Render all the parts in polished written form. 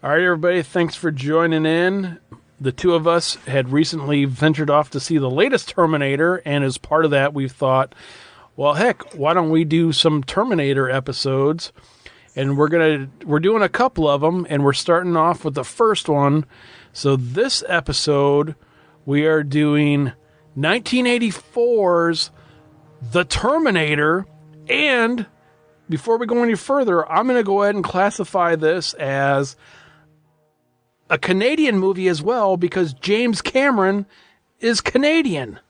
All right, everybody, thanks for joining in. The two of us had recently ventured off to see the latest Terminator, and as part of that, we've thought, well, heck, why don't we do some Terminator episodes? And we're doing a couple of them, and we're starting off with the first one. So this episode, we are doing 1984's The Terminator, and before we go any further, I'm going to go ahead and classify this as a Canadian movie as well, because James Cameron is Canadian.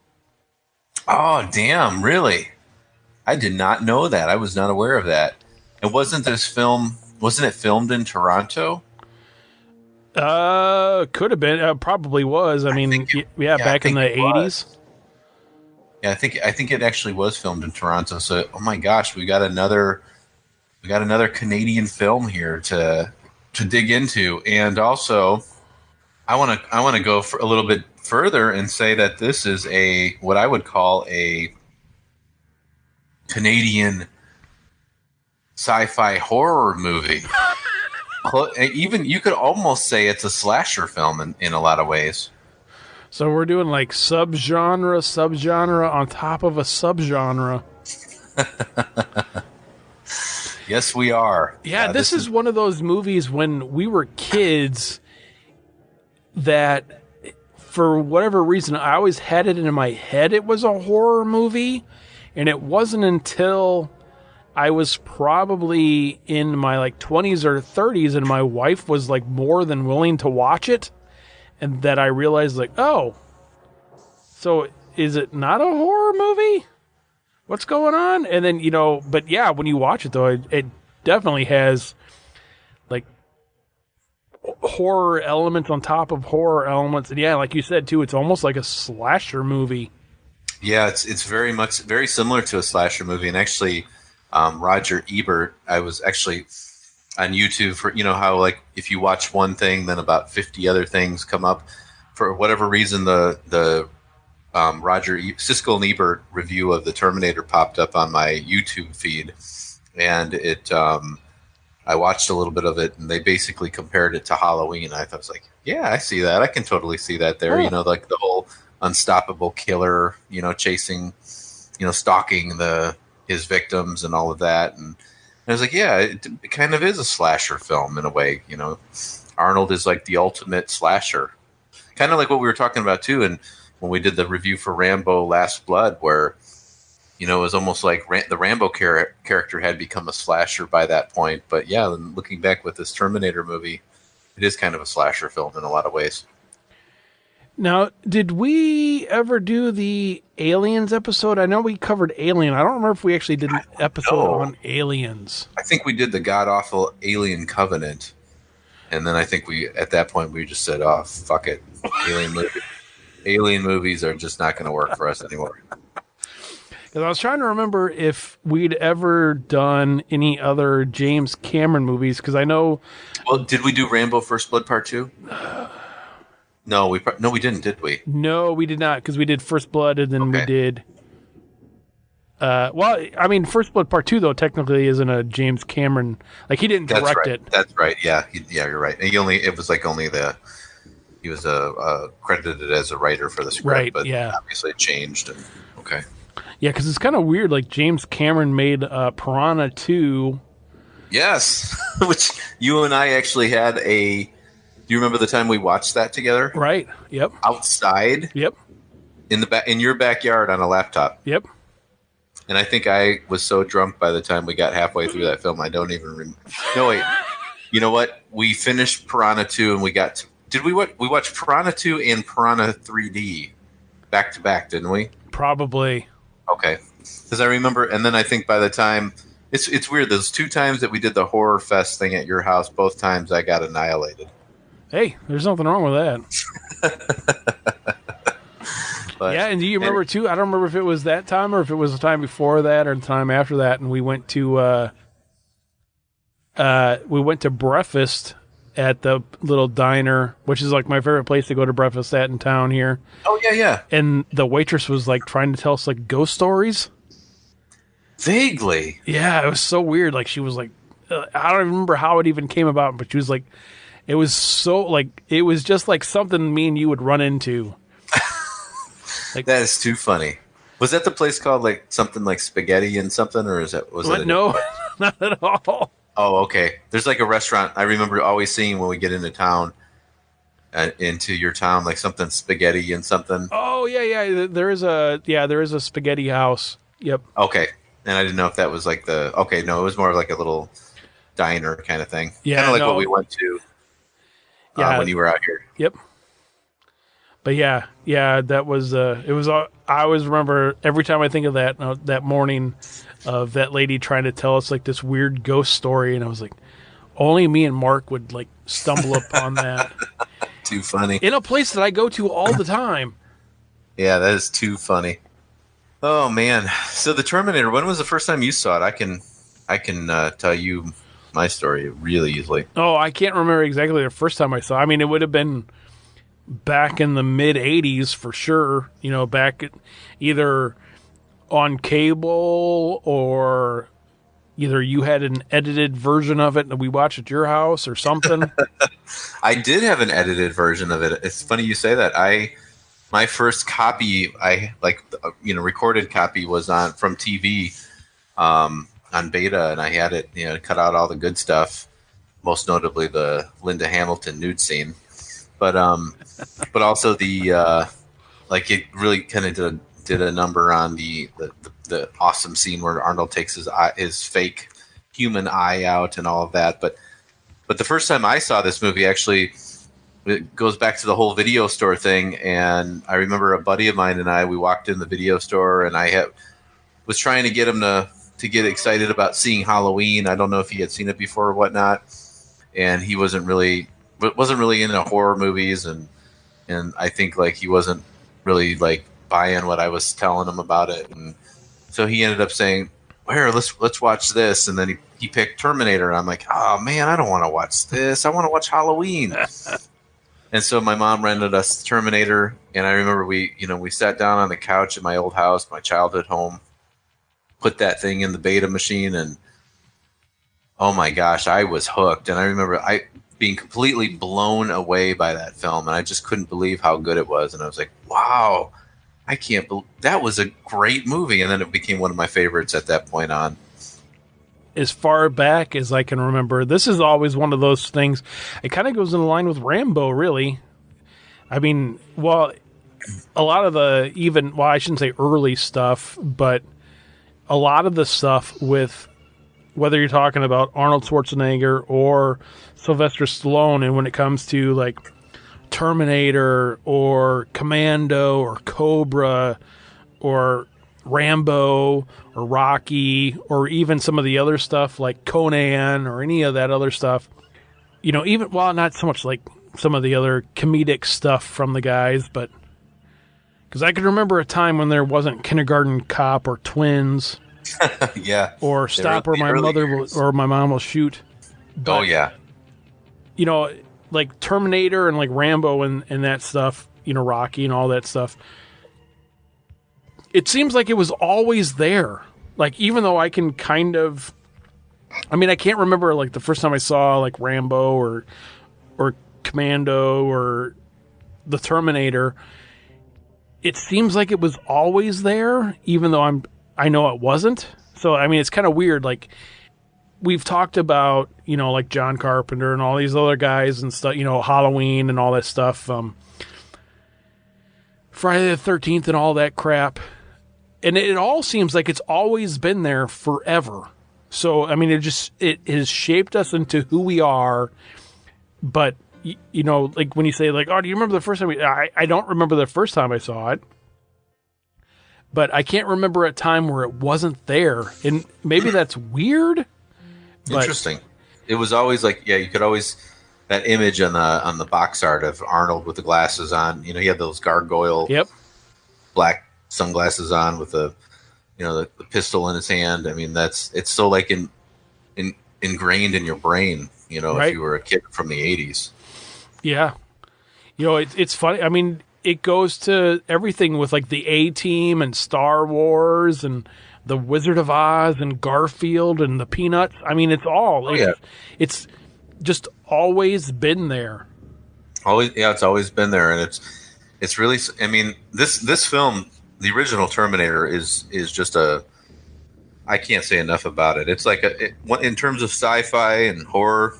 Oh, damn, really? I did not know that. I was not aware of that. And wasn't it filmed in Toronto? Could have been. Probably was. Back in the 80s. Yeah, I think it actually was filmed in Toronto. So, oh my gosh, we got another Canadian film here to dig into. And also, I want to go for a little bit further and say that this is what I would call a Canadian sci-fi horror movie. Even you could almost say it's a slasher film in a lot of ways. So we're doing like subgenre on top of a subgenre. Yes, we are. Yeah, this is one of those movies when we were kids that, for whatever reason, I always had it in my head it was a horror movie, and it wasn't until I was probably in my 20s or 30s and my wife was more than willing to watch it, and that I realized oh, so is it not a horror movie? What's going on? And then, but yeah, when you watch it though, it definitely has horror elements on top of horror elements. And yeah, like you said too, it's almost like a slasher movie. Yeah, it's very similar to a slasher movie. And actually, Roger Ebert, I was actually on YouTube for, how if you watch one thing, then about 50 other things come up. For whatever reason, the Siskel and Ebert review of the Terminator popped up on my YouTube feed, and I watched a little bit of it, and they basically compared it to Halloween. I thought, I was like, yeah, I see that. I can totally see that there. Oh. The whole unstoppable killer, chasing, stalking his victims and all of that. And I was like, yeah, it kind of is a slasher film in a way. Arnold is like the ultimate slasher, kind of like what we were talking about too. And when we did the review for Rambo: Last Blood, where it was almost like the Rambo character had become a slasher by that point. But yeah, looking back with this Terminator movie, it is kind of a slasher film in a lot of ways. Now, did we ever do the Aliens episode? I know we covered Alien. I don't remember if we actually did an episode on Aliens. I think we did the god-awful Alien Covenant. And then I think at that point, we just said, oh, fuck it. Alien movies are just not going to work for us anymore. Because I was trying to remember if we'd ever done any other James Cameron movies, because I know... Well, did we do Rambo: First Blood Part 2? No, we didn't, did we? No, we did not, because we did First Blood, and then we did... First Blood Part 2, though, technically isn't a James Cameron... he didn't direct it. That's right, yeah. You're right. He was credited as a writer for the script, right, but yeah. Obviously it changed. Okay. Yeah, because it's kind of weird, James Cameron made Piranha 2. Yes, which you and I actually had do you remember the time we watched that together? Right. Yep. Outside. Yep. In your backyard on a laptop. Yep. And I think I was so drunk by the time we got halfway through that film, I don't even remember. No, wait. You know what? We finished Piranha 2 and we got to... Did we watch Piranha 2 and Piranha 3D back to back, didn't we? Probably. Okay. Because I remember... And then I think by the time... It's weird. Those 2 times that we did the Horror Fest thing at your house, both times I got annihilated. Hey, there's nothing wrong with that. But, yeah, and do you remember too? I don't remember if it was that time or if it was the time before that or the time after that. And we went to breakfast at the little diner, which is my favorite place to go to breakfast at in town here. Oh yeah. And the waitress was trying to tell us ghost stories. Vaguely. Yeah, it was so weird. She was I don't even remember how it even came about, but she was It was so like it was just like something me and you would run into. Like, that is too funny. Was that the place called like something like Spaghetti and something, or was that? No, not at all. Oh, okay. There's like a restaurant I remember always seeing when we get into town, into your town, like something Spaghetti and something. Oh yeah. There is a spaghetti house. Yep. Okay, and I didn't know if that was like the. Okay, no, it was more of like a little diner kind of thing. Yeah, kind of like no. what we went to. When you were out here. Yep. But yeah, that was it was. I always remember every time I think of that morning of that lady trying to tell us like this weird ghost story, and I was like, only me and Mark would like stumble upon that. Too funny. In a place that I go to all the time. Yeah, that is too funny. Oh man! So the Terminator. When was the first time you saw it? I can tell you my story really easily. Oh, I can't remember exactly the first time I saw it. I mean, it would have been back in the mid 80s for sure. Back either on cable or either you had an edited version of it and we watched at your house or something. I did have an edited version of it. It's funny you say that. My first copy, recorded copy was from TV, on beta, and I had it, cut out all the good stuff, most notably the Linda Hamilton nude scene, but also the it really kind of did a number on the awesome scene where Arnold takes his fake human eye out and all of that. But the first time I saw this movie, actually, it goes back to the whole video store thing. And I remember a buddy of mine and we walked in the video store, and I was trying to get him to get excited about seeing Halloween. I don't know if he had seen it before or whatnot, and he wasn't really into horror movies, and I think like he wasn't really like buying what I was telling him about it, and so he ended up saying, "Here, let's watch this," and then he picked Terminator, and I'm like, "Oh man, I don't want to watch this. I want to watch Halloween." And so my mom rented us Terminator, and I remember we sat down on the couch at my old house, my childhood home, put that thing in the beta machine, and oh my gosh, I was hooked. And I remember being completely blown away by that film, and I just couldn't believe how good it was. And I was like, wow, I can't believe that was a great movie. And then it became one of my favorites at that point on. As far back as I can remember, this is always one of those things. It kind of goes in line with Rambo, really. I mean, well, a lot of I shouldn't say early stuff, but a lot of the stuff with whether you're talking about Arnold Schwarzenegger or Sylvester Stallone, and when it comes to like Terminator or Commando or Cobra or Rambo or Rocky or even some of the other stuff like Conan or any of that other stuff, not so much like some of the other comedic stuff from the guys, but because I could remember a time when there wasn't Kindergarten Cop or Twins. Yeah. Or Stop or My Mother or My Mom Will Shoot. But, oh, yeah. Like Terminator and like Rambo and that stuff, Rocky and all that stuff. It seems like it was always there. Like, even though I can kind of... I can't remember like the first time I saw like Rambo or Commando or the Terminator. It seems like it was always there, even though I know it wasn't. So, it's kind of weird. Like, we've talked about, like John Carpenter and all these other guys and stuff, Halloween and all that stuff. Friday the 13th and all that crap. And it all seems like it's always been there forever. So, it has shaped us into who we are. But, like when you say like, oh, do you remember the first time? I don't remember the first time I saw it. But I can't remember a time where it wasn't there. And maybe that's weird. Interesting. It was always like, you could always, that image on the box art of Arnold with the glasses on, he had those gargoyle black sunglasses on with the pistol in his hand. It's so like ingrained in your brain, right? If you were a kid from the 80s. Yeah. It's funny. It goes to everything with like the A-Team and Star Wars and the Wizard of Oz and Garfield and the Peanuts. It's all. It's just always been there. Always, yeah, it's always been there, and it's really. I mean, this film, the original Terminator, is just a. I can't say enough about it. It's like in terms of sci-fi and horror,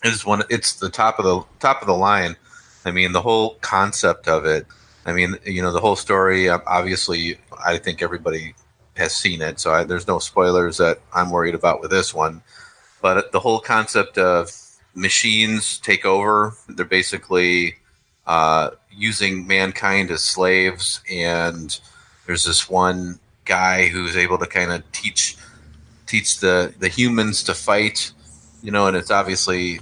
it's the top of the line. I mean, the whole concept of it. I mean, the whole story. Obviously, I think everybody has seen it, so there's no spoilers that I'm worried about with this one. But the whole concept of machines take over. They're basically using mankind as slaves, and there's this one guy who's able to kind of teach the humans to fight. And it's obviously,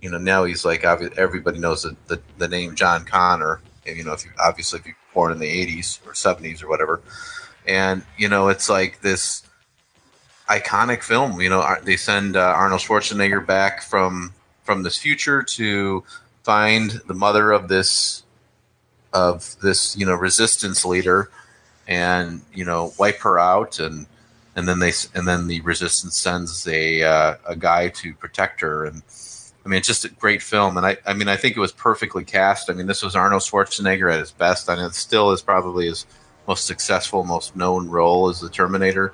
now he's like, everybody knows the name John Connor. If you're born in the 80s or 70s or whatever, and it's like this iconic film. They send Arnold Schwarzenegger back from this future to find the mother of this resistance leader, and wipe her out, and then the resistance sends a guy to protect her. And I mean, it's just a great film, and I think it was perfectly cast. I mean, this was Arnold Schwarzenegger at his best. I mean, it still is probably his most successful, most known role as the Terminator.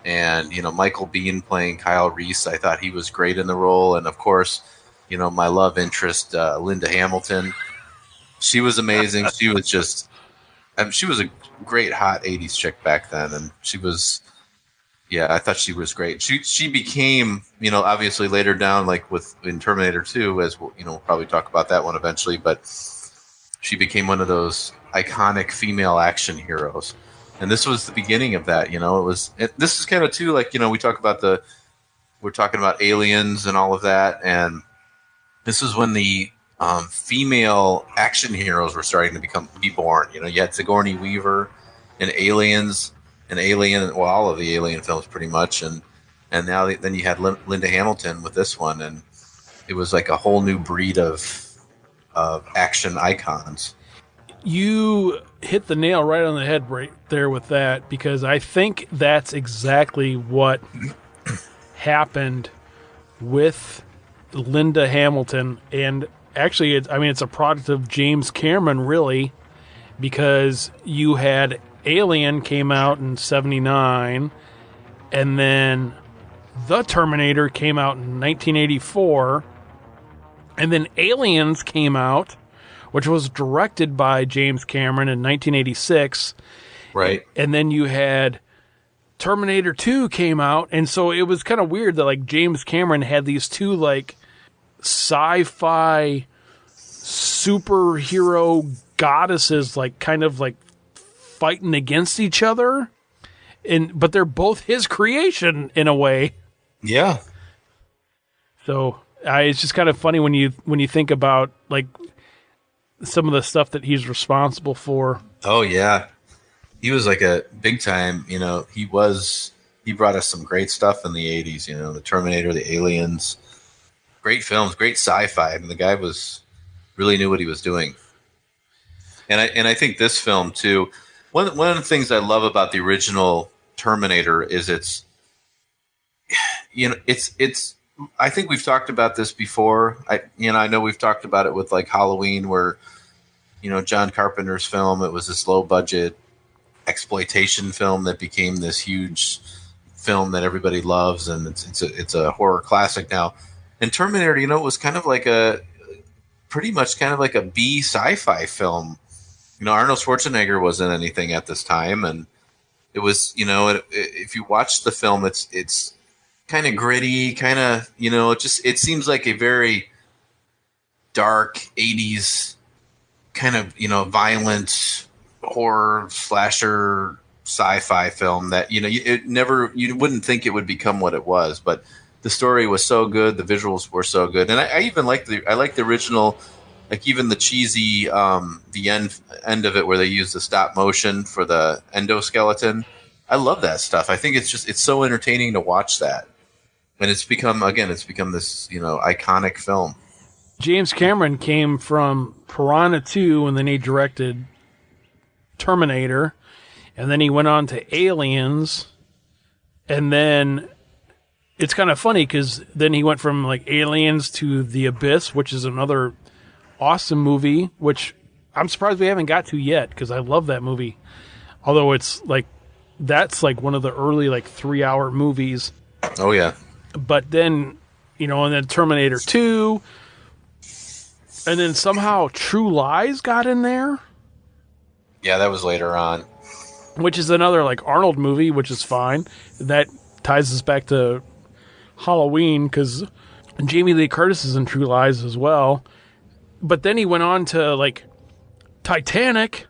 And Michael Biehn playing Kyle Reese, I thought he was great in the role. And of course, my love interest, Linda Hamilton, she was amazing. She was just, she was a great hot 80s chick back then, and she was, yeah, I thought she was great. She became, obviously later down, like in Terminator 2, as we'll probably talk about that one eventually, but she became one of those iconic female action heroes. And this was the beginning of that. This is kind of too, like, we're talking about Aliens and all of that, and this is when the female action heroes were starting to be born. You had Sigourney Weaver in Aliens, and Alien, well, all of the Alien films pretty much, and now then you had Linda Hamilton with this one, and it was like a whole new breed of action icons. You hit the nail right on the head right there with that, because I think that's exactly what happened with Linda Hamilton. And actually, it's a product of James Cameron, really, because you had Alien came out in 1979, and then The Terminator came out in 1984, and then Aliens came out, which was directed by James Cameron in 1986. Right. And then you had Terminator 2 came out, and so it was kind of weird that, like, James Cameron had these two, like, sci-fi superhero goddesses, like, kind of, like, fighting against each other, but they're both his creation in a way. Yeah. So it's just kind of funny when you think about, like, some of the stuff that he's responsible for. Oh yeah, he was like a big time. He brought us some great stuff in the 80s. The Terminator, the Aliens, great films, great sci-fi. I mean, the guy really knew what he was doing. And I think this film too. One of the things I love about the original Terminator is it's I think we've talked about this before. I know we've talked about it with, like, Halloween, where John Carpenter's film, it was this low budget exploitation film that became this huge film that everybody loves, and it's a horror classic now. And Terminator, it was kind of like pretty much kind of like a B sci-fi film. Arnold Schwarzenegger wasn't anything at this time, and it was, if you watch the film, it's kind of gritty, kind of, it seems like a very dark 80s kind of, violent horror slasher sci-fi film that, you wouldn't think it would become what it was, but the story was so good, the visuals were so good. And I even like the original, like, even the cheesy, the end of it where they use the stop motion for the endoskeleton. I love that stuff. I think it's so entertaining to watch that. And it's become this, iconic film. James Cameron came from Piranha 2, and then he directed Terminator, and then he went on to Aliens, and then it's kind of funny because then he went from like Aliens to The Abyss, which is another awesome movie, which I'm surprised we haven't got to yet because I love that movie. Although it's like, that's like one of the early like 3-hour movies. Oh yeah. But then, and then Terminator 2, and then somehow True Lies got in there. Yeah, that was later on. Which is another like Arnold movie, which is fine. That ties us back to Halloween because Jamie Lee Curtis is in True Lies as well. But then he went on to like Titanic,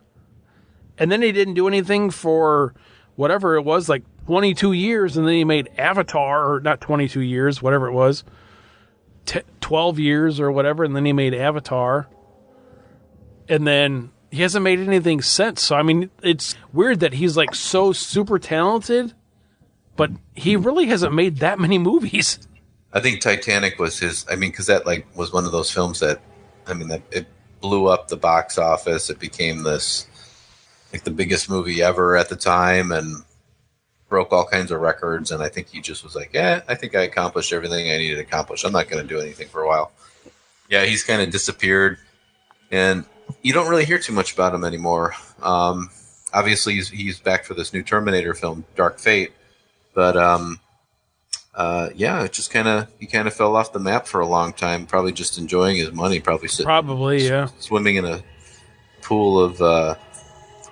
and then he didn't do anything for whatever it was, like 22 years, and then he made Avatar, or not 22 years, whatever it was, 12 years or whatever, and then he made Avatar. And then he hasn't made anything since. So, I mean, it's weird that he's like so super talented, but he really hasn't made that many movies. I think Titanic was his, because that like was one of those films that, that it blew up the box office. It became this, like the biggest movie ever at the time and broke all kinds of records. And I think he just was like, I think I accomplished everything I needed to accomplish. I'm not going to do anything for a while. Yeah, he's kind of disappeared. And you don't really hear too much about him anymore. Obviously, he's back for this new Terminator film, Dark Fate. But it just he kind of fell off the map for a long time. Probably just enjoying his money. Probably swimming in a pool of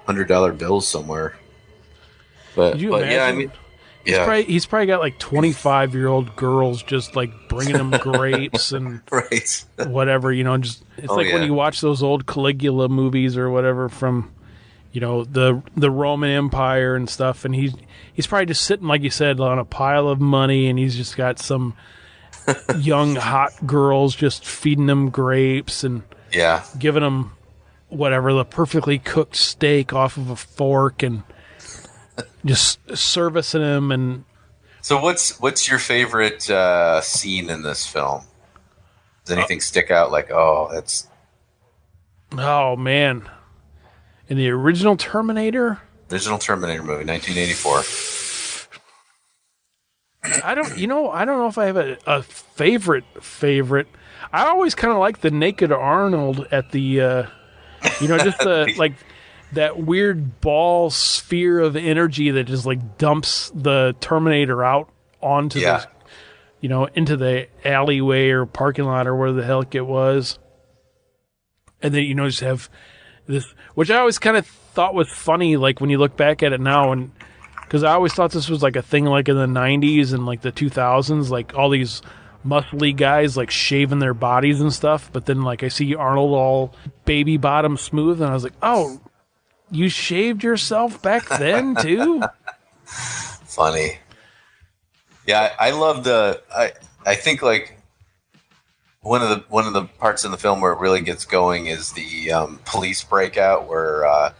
$100 bills somewhere. But imagine? He's probably got like 25-year-old girls just like bringing him grapes and right. whatever, just it's when you watch those old Caligula movies or whatever from, the Roman Empire and stuff, and he's probably just sitting, like you said, on a pile of money, and he's just got some young hot girls just feeding him grapes and giving him whatever, the perfectly cooked steak off of a fork and just servicing him. And so what's your favorite scene in this film? Does anything stick out like, oh man, in the original Terminator movie, 1984? I don't know if I have a favorite. I always kind of like the naked Arnold at the just the like that weird ball sphere of energy that just like dumps the Terminator out onto the, into the alleyway or parking lot or where the heck it was. And then, just have this, which I always kind of thought was funny, like when you look back at it now, and because I always thought this was like a thing like in the 90s and like the 2000s, like all these muscly guys like shaving their bodies and stuff. But then like I see Arnold all baby bottom smooth, and I was like, oh, you shaved yourself back then too? Funny. Yeah, I love I think like one of the parts in the film where it really gets going is the police breakout where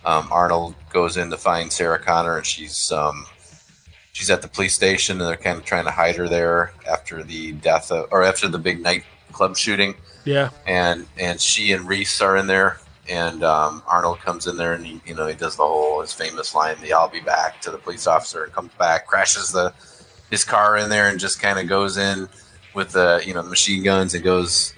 Arnold goes in to find Sarah Connor, and she's at the police station, and they're kind of trying to hide her there after the death or after the big nightclub shooting. Yeah. And she and Reese are in there. And Arnold comes in there, and he does his famous line, the "I'll be back" to the police officer, and comes back, crashes his car in there, and just kind of goes in with the machine guns and goes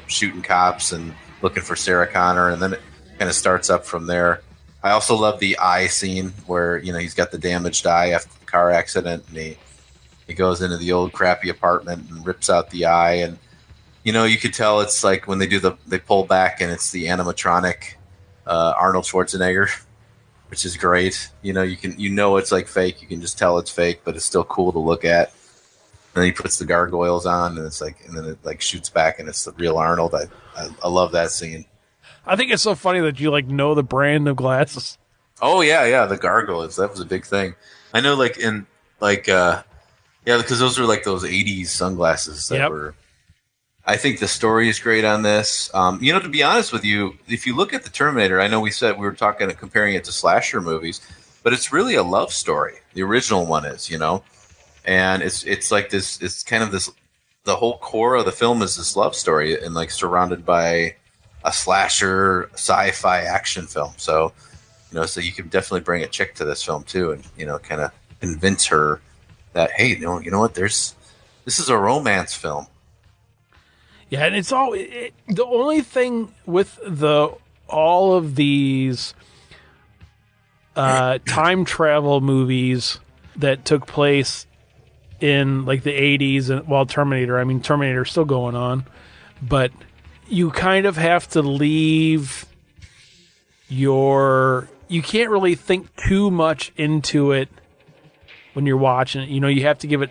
shooting cops and looking for Sarah Connor, and then it kind of starts up from there. I also love the eye scene where he's got the damaged eye after the car accident, and he goes into the old crappy apartment and rips out the eye, and you could tell it's like when they pull back and it's the animatronic Arnold Schwarzenegger, which is great. It's like fake. You can just tell it's fake, but it's still cool to look at. And then he puts the gargoyles on, and it's like, and then it like shoots back, and it's the real Arnold. I love that scene. I think it's so funny that you like know the brand of glasses. Oh yeah, the gargoyles. That was a big thing. I know, because those were like those '80s sunglasses that were. I think the story is great on this. To be honest with you, if you look at the Terminator, I know we were comparing it to slasher movies, but it's really a love story. The original one is, and it's like this. It's kind of this. The whole core of the film is this love story, and like surrounded by a slasher sci-fi action film. So, so you can definitely bring a chick to this film too, and kind of convince her that, hey, you know what, there's This is a romance film. Yeah, and it's all the only thing with all of these time travel movies that took place in like the 80s and Terminator. I mean, Terminator's still going on, but you kind of have to leave you can't really think too much into it when you're watching it. You have to give it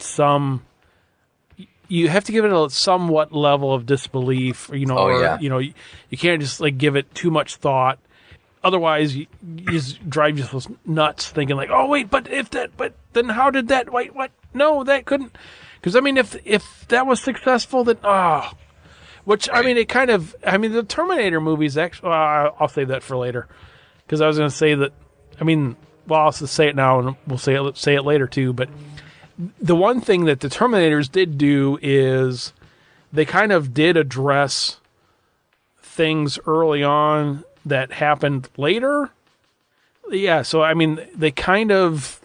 a somewhat level of disbelief, you can't just like give it too much thought. Otherwise, you just drive yourself nuts thinking like, oh wait, but then how did that? Wait, what? No, that couldn't. Because I mean, if that was successful, then which right. I mean, the Terminator movies actually. I'll save that for later, because I was going to say that. I mean, I'll just say it now, and we'll say it later too. But the one thing that the Terminators did do is they kind of did address things early on that happened later. Yeah, so I mean, they kind of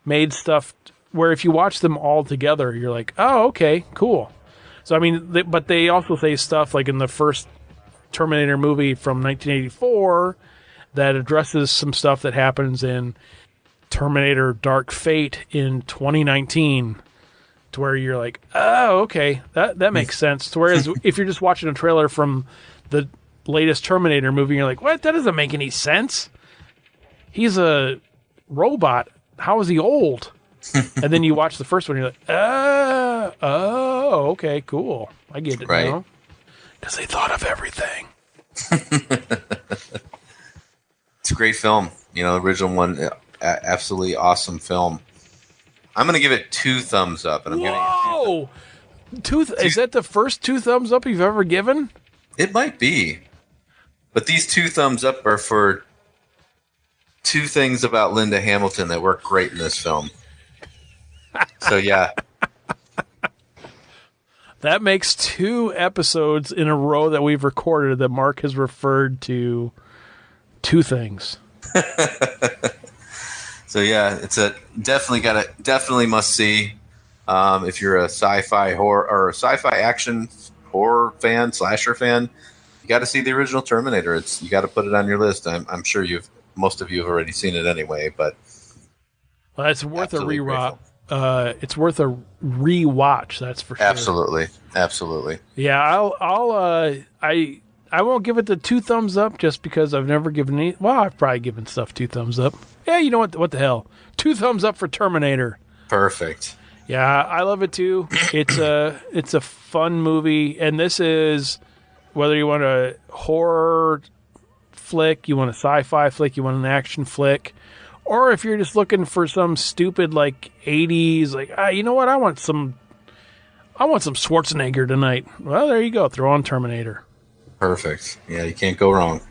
made stuff where if you watch them all together, you're like, oh, okay, cool. So I mean, but they also say stuff like in the first Terminator movie from 1984 that addresses some stuff that happens in Terminator Dark Fate in 2019, to where you're like, oh, okay, that makes sense. To whereas if you're just watching a trailer from the latest Terminator movie, you're like, what? That doesn't make any sense. He's a robot. How is he old? And then you watch the first one, you're like, oh, okay, cool. I get it now. Because they thought of everything. It's a great film. Original one, absolutely awesome film. I'm going to give it 2 thumbs up. And I'm Whoa! Is that the first 2 thumbs up you've ever given? It might be. But these 2 thumbs up are for 2 things about Linda Hamilton that work great in this film. So, yeah. That makes 2 episodes in a row that we've recorded that Mark has referred to 2 things. So, yeah, it's definitely must see. If you're a sci-fi horror or a sci-fi action horror fan, slasher fan, you got to see the original Terminator. You got to put it on your list. I'm sure most of you have already seen it anyway, but it's worth a rewatch. It's worth a rewatch. That's for sure. Absolutely. Yeah, I won't give it the 2 thumbs up just because I've never given any. Well, I've probably given stuff 2 thumbs up. Yeah, you know what? What the hell? 2 thumbs up for Terminator. Perfect. Yeah, I love it too. It's a fun movie, and this is whether you want a horror flick, you want a sci-fi flick, you want an action flick, or if you're just looking for some stupid like 80s, like you know what? I want some Schwarzenegger tonight. Well, there you go. Throw on Terminator. Perfect. Yeah, you can't go wrong.